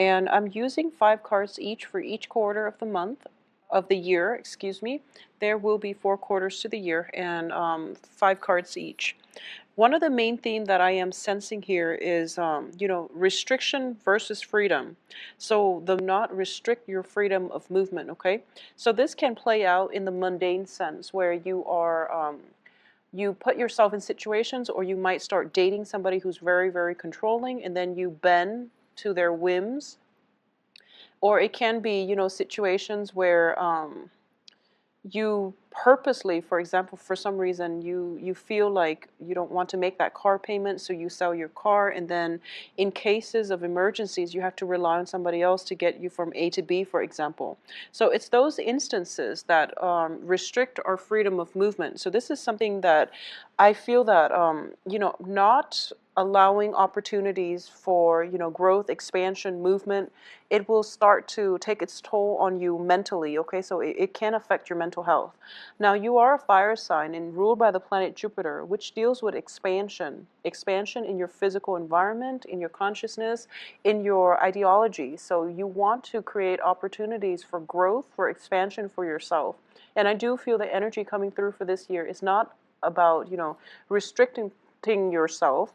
And I'm using 5 cards each for each quarter of the month, of the year, excuse me. There will be 4 quarters to the year, and 5 cards each. One of the main themes that I am sensing here is, restriction versus freedom. So the not restrict your freedom of movement, okay? So this can play out in the mundane sense where you are, you put yourself in situations, or you might start dating somebody who's very, very controlling, and then you bend to their whims. Or it can be, situations where you purposely, for example, for some reason you feel like you don't want to make that car payment, so you sell your car, and then in cases of emergencies you have to rely on somebody else to get you from A to B, for example. So it's those instances that restrict our freedom of movement. So this is something that I feel that not allowing opportunities for growth, expansion, movement, it will start to take its toll on you mentally, okay? So it can affect your mental health. Now, you are a fire sign and ruled by the planet Jupiter, which deals with expansion. Expansion in your physical environment, in your consciousness, in your ideology. So you want to create opportunities for growth, for expansion for yourself. And I do feel the energy coming through for this year is not about, restricting yourself.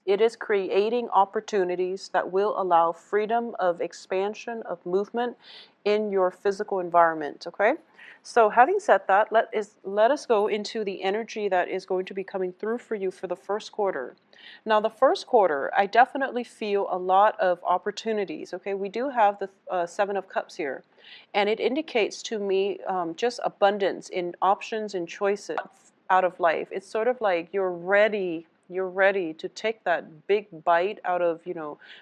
It is creating opportunities that will allow freedom of expansion, of movement in your physical environment, okay? So having said that, let us go into the energy that is going to be coming through for you for the first quarter. Now, the first quarter, I definitely feel a lot of opportunities, okay? We do have the Seven of Cups here, and it indicates to me just abundance in options and choices out of life. It's sort of like you're ready to take that big bite out of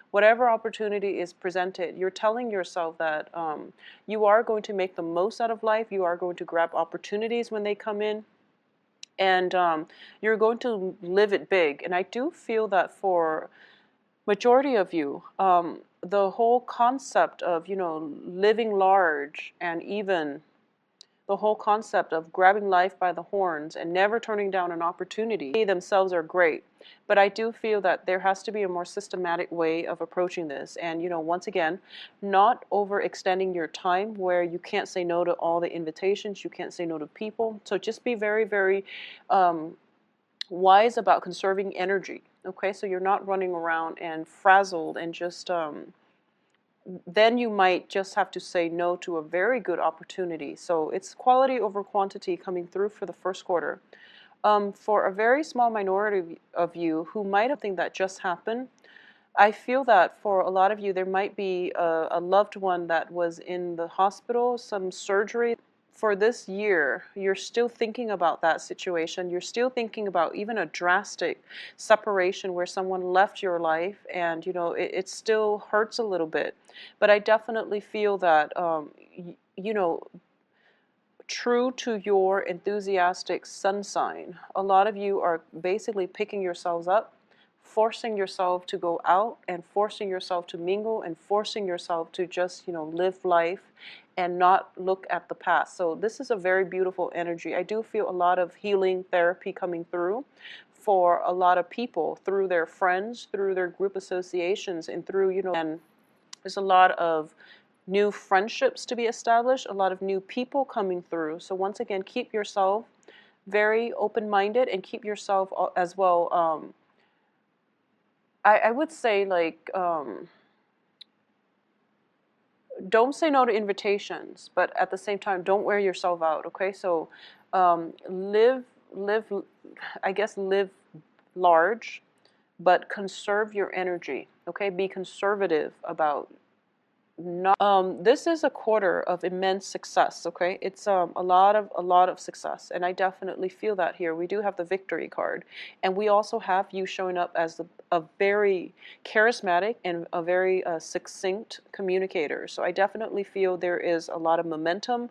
whatever opportunity is presented. You're telling yourself that you are going to make the most out of life. You are going to grab opportunities when they come in, and you're going to live it big. And I do feel that for majority of you, the whole concept of living large, and even the whole concept of grabbing life by the horns and never turning down an opportunity, they themselves are great. But I do feel that there has to be a more systematic way of approaching this. And, once again, not overextending your time where you can't say no to all the invitations, you can't say no to people. So just be very, very wise about conserving energy. Okay, so you're not running around and frazzled and just then you might just have to say no to a very good opportunity. So it's quality over quantity coming through for the first quarter. For a very small minority of you who might have think that just happened, I feel that for a lot of you, there might be a loved one that was in the hospital, some surgery. For this year, you're still thinking about that situation. You're still thinking about even a drastic separation where someone left your life, and it still hurts a little bit. But I definitely feel that true to your enthusiastic sun sign, a lot of you are basically picking yourselves up, forcing yourself to go out, and forcing yourself to mingle, and forcing yourself to just live life and not look at the past. So this is a very beautiful energy. I do feel a lot of healing therapy coming through for a lot of people, through their friends, through their group associations, and through and there's a lot of new friendships to be established, a lot of new people coming through. So once again, keep yourself very open-minded, and keep yourself as well, I would say, like, don't say no to invitations, but at the same time, don't wear yourself out, okay? So live, I guess, live large, but conserve your energy, okay? Be conservative about not, this is a quarter of immense success, okay? It's a lot of success, and I definitely feel that here. We do have the victory card, and we also have you showing up as a very charismatic and a very succinct communicator. So I definitely feel there is a lot of momentum,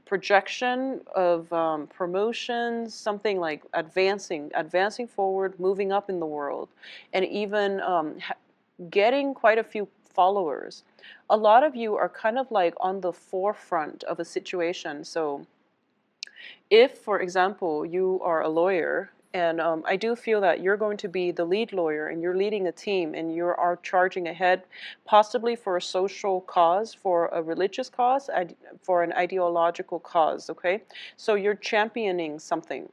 projection of promotions, something like advancing forward, moving up in the world, and even getting quite a few followers. A lot of you are kind of like on the forefront of a situation. So if, for example, you are a lawyer And I do feel that you're going to be the lead lawyer and you're leading a team and you are charging ahead, possibly for a social cause, for a religious cause, for an ideological cause, okay? So you're championing something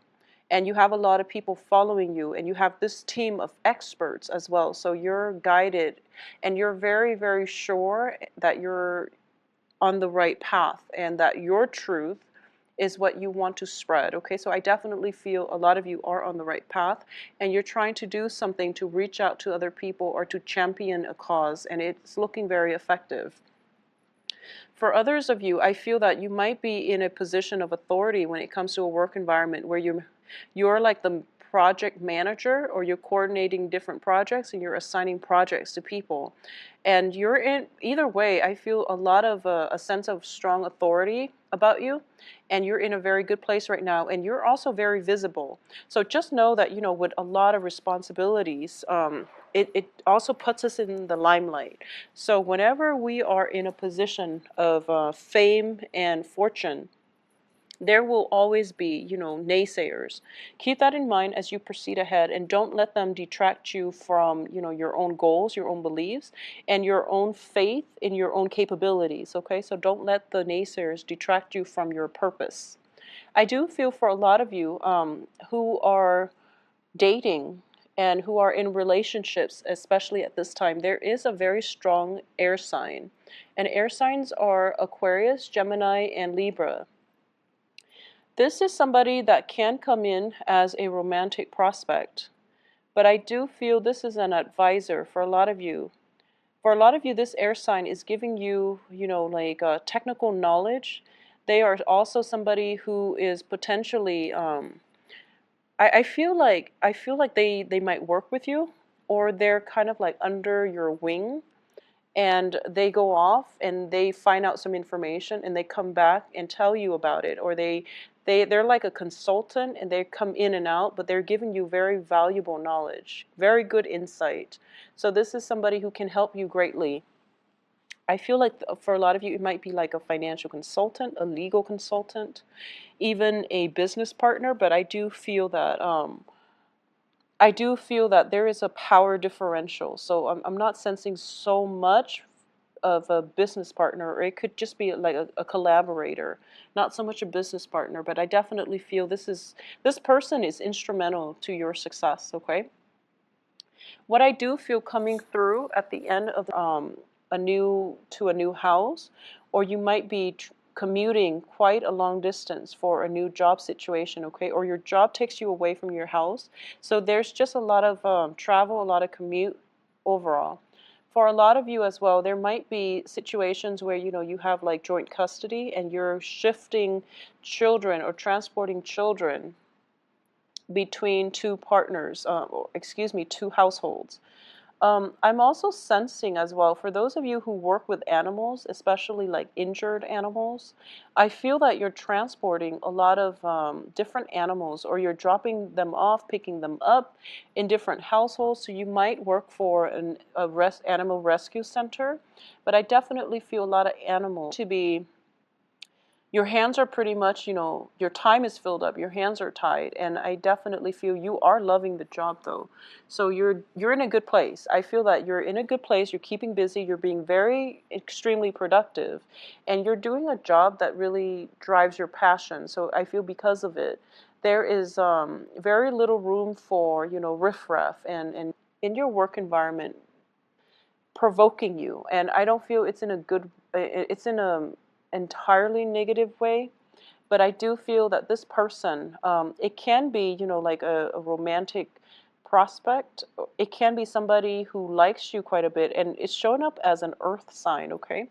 and you have a lot of people following you and you have this team of experts as well. So you're guided and you're very, very sure that you're on the right path and that your truth is what you want to spread. Okay, so I definitely feel a lot of you are on the right path and you're trying to do something to reach out to other people or to champion a cause, and it's looking very effective. For others of you, I feel that you might be in a position of authority when it comes to a work environment where you're like the project manager, or you're coordinating different projects and you're assigning projects to people. And you're in, either way, I feel a lot of a sense of strong authority about you, and you're in a very good place right now, and you're also very visible. So just know that, with a lot of responsibilities, it also puts us in the limelight. So whenever we are in a position of fame and fortune, there will always be, naysayers. Keep that in mind as you proceed ahead, and don't let them detract you from, your own goals, your own beliefs, and your own faith in your own capabilities, okay? So don't let the naysayers detract you from your purpose. I do feel for a lot of you who are dating and who are in relationships, especially at this time, there is a very strong air sign. And air signs are Aquarius, Gemini, and Libra. This is somebody that can come in as a romantic prospect, but I do feel this is an advisor for a lot of you. For a lot of you, this air sign is giving you, like technical knowledge. They are also somebody who is potentially, I feel like they might work with you, or they're kind of like under your wing, and they go off and they find out some information and they come back and tell you about it, or they're like a consultant and they come in and out, but they're giving you very valuable knowledge, very good insight. So this is somebody who can help you greatly. I feel like for a lot of you, it might be like a financial consultant, a legal consultant, even a business partner, but I do feel that there is a power differential. So I'm not sensing so much of a business partner, or it could just be like a collaborator, not so much a business partner, but I definitely feel this person is instrumental to your success, okay? What I do feel coming through at the end of a new house, or you might be commuting quite a long distance for a new job situation, okay? Or your job takes you away from your house. So there's just a lot of travel, a lot of commute overall. For a lot of you as well, there might be situations where you have like joint custody and you're shifting children or transporting children between two partners, excuse me, two households. I'm also sensing as well, for those of you who work with animals, especially like injured animals, I feel that you're transporting a lot of different animals, or you're dropping them off, picking them up in different households. So you might work for animal rescue center, but I definitely feel a lot of animals to be, your hands are pretty much, your time is filled up, your hands are tied, and I definitely feel you are loving the job though. So you're in a good place. I feel that you're in a good place, you're keeping busy, you're being very extremely productive, and you're doing a job that really drives your passion. So I feel because of it, there is very little room for, riffraff and in your work environment provoking you. And I don't feel it's in a entirely negative way, but I do feel that this person, it can be, like a romantic prospect. It can be somebody who likes you quite a bit, and it's shown up as an earth sign, okay?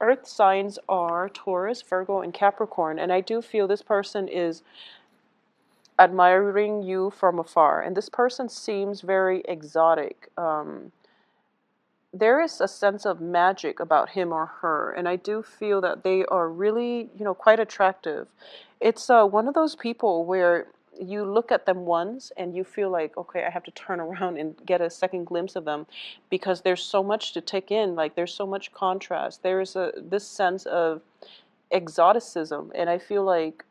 Earth signs are Taurus, Virgo, and Capricorn, and I do feel this person is admiring you from afar, and this person seems very exotic. There is a sense of magic about him or her, and I do feel that they are really, quite attractive. It's one of those people where you look at them once and you feel like, okay, I have to turn around and get a second glimpse of them, because there's so much to take in. Like there's so much contrast. There's this sense of exoticism, and I feel like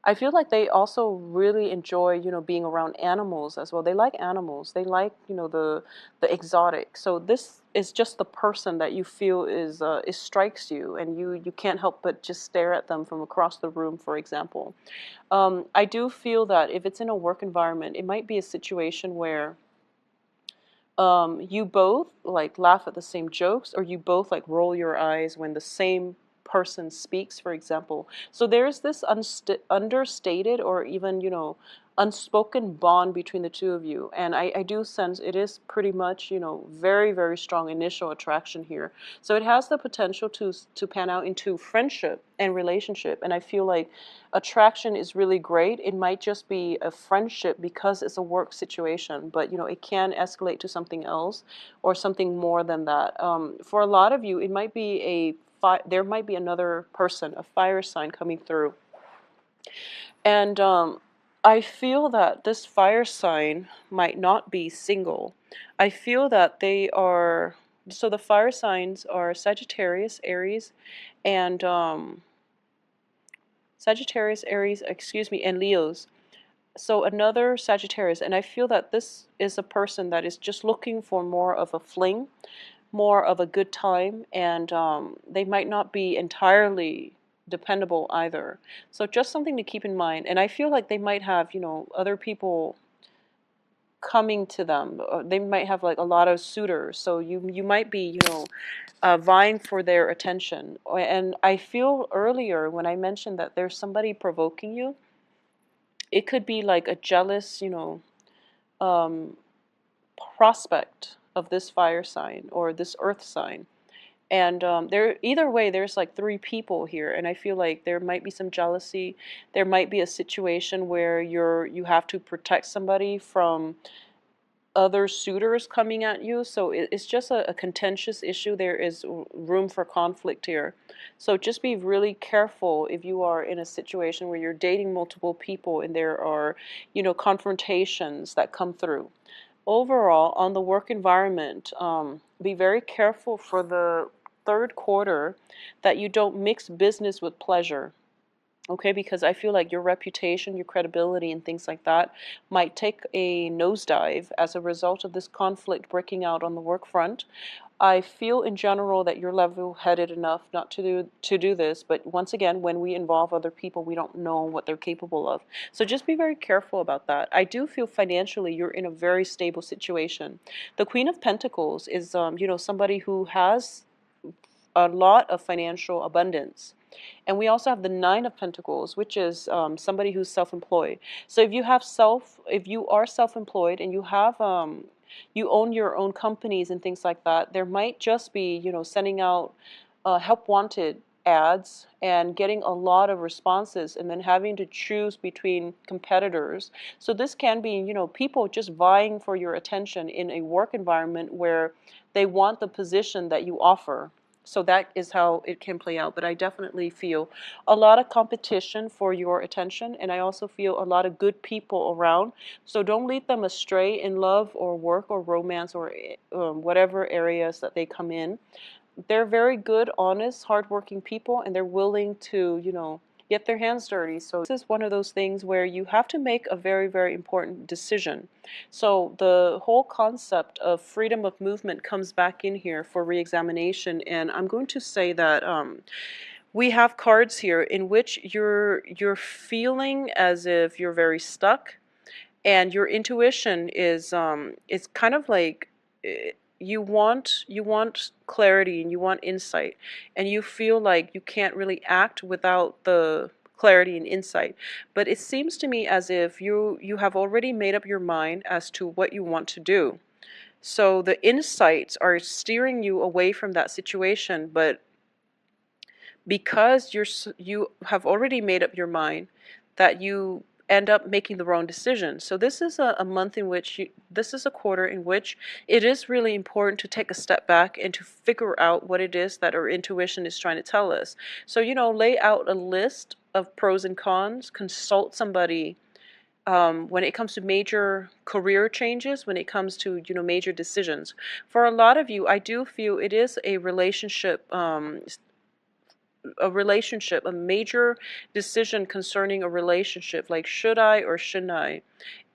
I feel like they also really enjoy, being around animals as well. They like animals. They like, the exotic. So this is just the person that you feel it strikes you, and you can't help but just stare at them from across the room, for example. I do feel that if it's in a work environment, it might be a situation where you both like laugh at the same jokes, or you both like roll your eyes when the same person speaks, for example. So there's this understated, or even, unspoken bond between the two of you. And I do sense it is pretty much, very, very strong initial attraction here. So it has the potential to pan out into friendship and relationship. And I feel like attraction is really great. It might just be a friendship because it's a work situation, but it can escalate to something else or something more than that. For a lot of you, it might be there might be another person, a fire sign coming through. And I feel that this fire sign might not be single. I feel that they are, so the fire signs are Sagittarius, Aries, and Sagittarius, Aries, excuse me, and Leos. So another Sagittarius, and I feel that this is a person that is just looking for more of a fling, more of a good time, and they might not be entirely dependable either. So just something to keep in mind. And I feel like they might have, other people coming to them. They might have like a lot of suitors. So you might be, vying for their attention. And I feel earlier when I mentioned that there's somebody provoking you, it could be like a jealous, um, prospect of this fire sign or this earth sign. And there, either way, there's like three people here, and I feel like there might be some jealousy. There might be a situation where you have to protect somebody from other suitors coming at you. So it's just a contentious issue. There is room for conflict here. So just be really careful if you are in a situation where you're dating multiple people and there are, confrontations that come through. Overall, on the work environment, be very careful for the third quarter that you don't mix business with pleasure. Okay, because I feel like your reputation, your credibility, and things like that might take a nosedive as a result of this conflict breaking out on the work front. I feel in general that you're level-headed enough not to do this, but once again, when we involve other people, we don't know what they're capable of. So just be very careful about that. I do feel financially you're in a very stable situation. The Queen of Pentacles is, somebody who has a lot of financial abundance. And we also have the Nine of Pentacles, which is somebody who's self-employed. So if you are self-employed and you own your own companies and things like that, there might just be, sending out help wanted ads and getting a lot of responses and then having to choose between competitors. So this can be, people just vying for your attention in a work environment where they want the position that you offer. So that is how it can play out. But I definitely feel a lot of competition for your attention, and I also feel a lot of good people around. So don't lead them astray in love or work or romance or whatever areas that they come in. They're very good, honest, hardworking people, and they're willing to, get their hands dirty. So this is one of those things where you have to make a very, very important decision. So the whole concept of freedom of movement comes back in here for reexamination, and I'm going to say that we have cards here in which you're feeling as if you're very stuck, and your intuition is it's kind of like you want clarity and you want insight, and you feel like you can't really act without the clarity and insight. But it seems to me as if you have already made up your mind as to what you want to do. So the insights are steering you away from that situation, but because you have already made up your mind, that you end up making the wrong decision. So this is a month in which this is a quarter in which it is really important to take a step back and to figure out what it is that our intuition is trying to tell us. So, lay out a list of pros and cons, consult somebody when it comes to major career changes, when it comes to, major decisions. For a lot of you, I do feel it is a relationship a relationship, a major decision concerning a relationship, like should I or shouldn't I?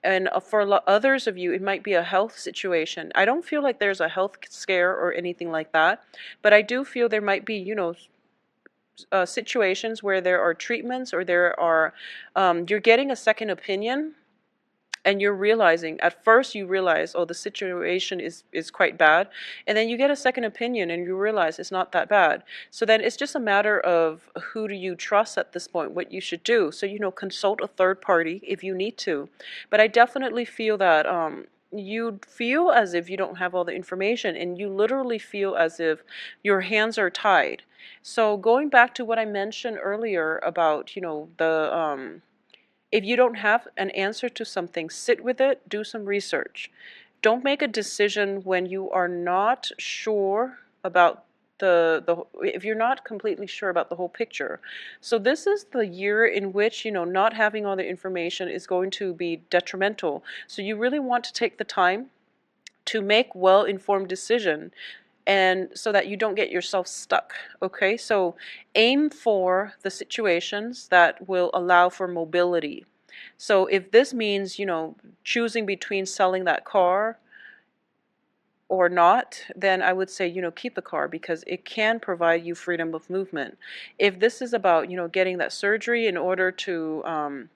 And for others of you, it might be a health situation. I don't feel like there's a health scare or anything like that, but I do feel there might be, situations where there are treatments or there are, you're getting a second opinion, and you're realizing, at first you realize, oh, the situation is quite bad, and then you get a second opinion and you realize it's not that bad. So then it's just a matter of who do you trust at this point, what you should do. So consult a third party if you need to. But I definitely feel that you feel as if you don't have all the information, and you literally feel as if your hands are tied. So going back to what I mentioned earlier about the if you don't have an answer to something, sit with it, do some research. Don't make a decision when you are not sure about if you're not completely sure about the whole picture. So this is the year in which, not having all the information is going to be detrimental. So you really want to take the time to make well-informed decision, and so that you don't get yourself stuck. Okay, so aim for the situations that will allow for mobility. So if this means choosing between selling that car or not, then I would say keep the car, because it can provide you freedom of movement. If this is about getting that surgery in order to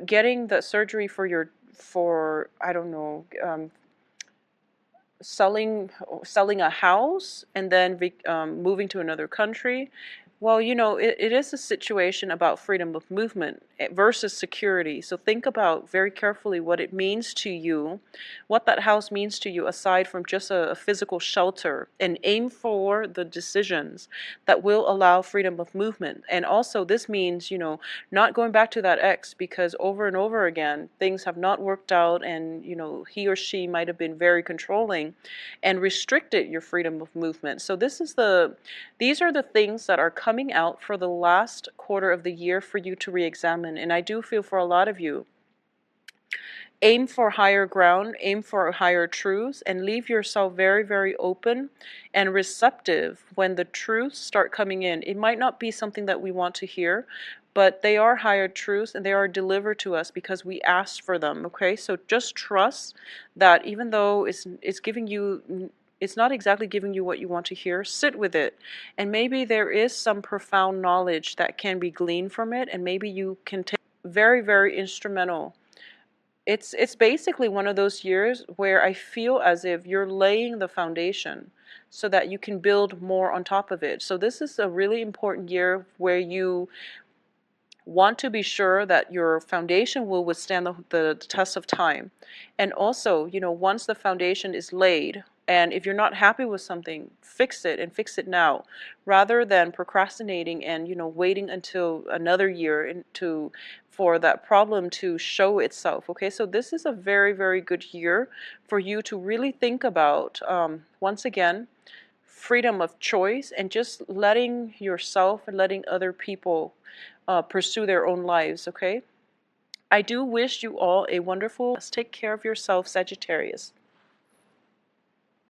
getting that surgery for I don't know, selling a house and then moving to another country. Well, it is a situation about freedom of movement versus security. So think about very carefully what it means to you, what that house means to you aside from just a physical shelter, and aim for the decisions that will allow freedom of movement. And also this means, not going back to that ex, because over and over again things have not worked out, and he or she might have been very controlling and restricted your freedom of movement. So these are the things that are coming out for the last quarter of the year for you to re-examine. And I do feel for a lot of you, aim for higher ground, aim for higher truths, and leave yourself very, very open and receptive when the truths start coming in. It might not be something that we want to hear, but they are higher truths, and they are delivered to us because we asked for them. Okay, so just trust that even though it's giving you, it's not exactly giving you what you want to hear, sit with it, and maybe there is some profound knowledge that can be gleaned from it, and maybe you can take very, very instrumental. It's basically one of those years where I feel as if you're laying the foundation so that you can build more on top of it. So this is a really important year where you want to be sure that your foundation will withstand the test of time. And also, once the foundation is laid, and if you're not happy with something, fix it, and fix it now, rather than procrastinating and waiting until another year for that problem to show itself. Okay, so this is a very, very good year for you to really think about, once again, freedom of choice, and just letting yourself and letting other people pursue their own lives. Okay, I do wish you all a wonderful, take care of yourself, Sagittarius.